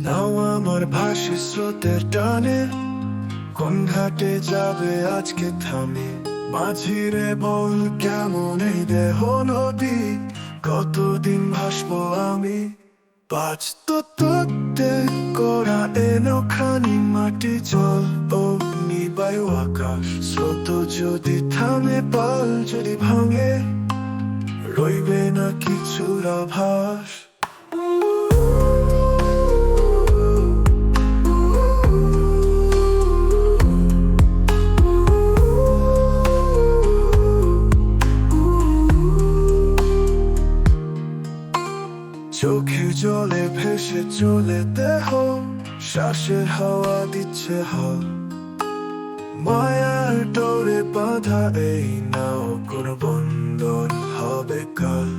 নাও আমার ভাসে স্রোতের টানে, কোন ঘাটে যাবে আজকে থামে। মাঝিরে বল কেমন এই দেহ নদী, কতদিন ভাসবো আমি। পাঁচ তত্ত্বে করা এনখানি মাটি জল অগ্নি বায়ু আকাশ। স্রোত যদি থামে পাল যদি ভাঙে, রইবে না কিছুর আভাস। চোখের জলে ভেসে চলে দেহ, শ্বাসের হাওয়া দিচ্ছে হাল। মায়ার ডোরে বাঁধা এই নাও, কোন বন্ধন হবে কাল।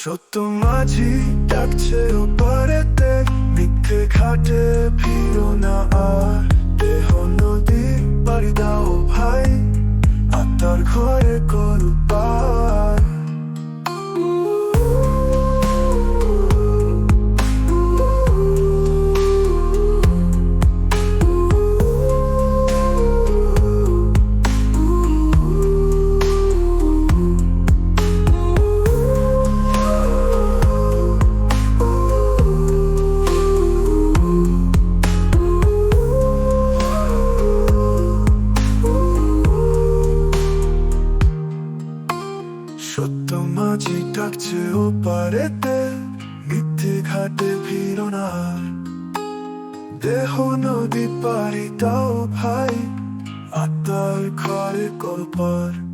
সত্য মাঝি ডাকছে ওপারেতে, মিথ্যে ঘাটে ফিরো না আর। দেহ নদী বাড়ি দাও ভাই, আত্মার ঘরে করু পার। সত্য মাঝি ডাকছে ওপারেতে, মিথ্যে ঘাটে ফিরো না আর। দেহ নদী পাড়ি দাও ভাই, আত্মার ঘরে করো পার।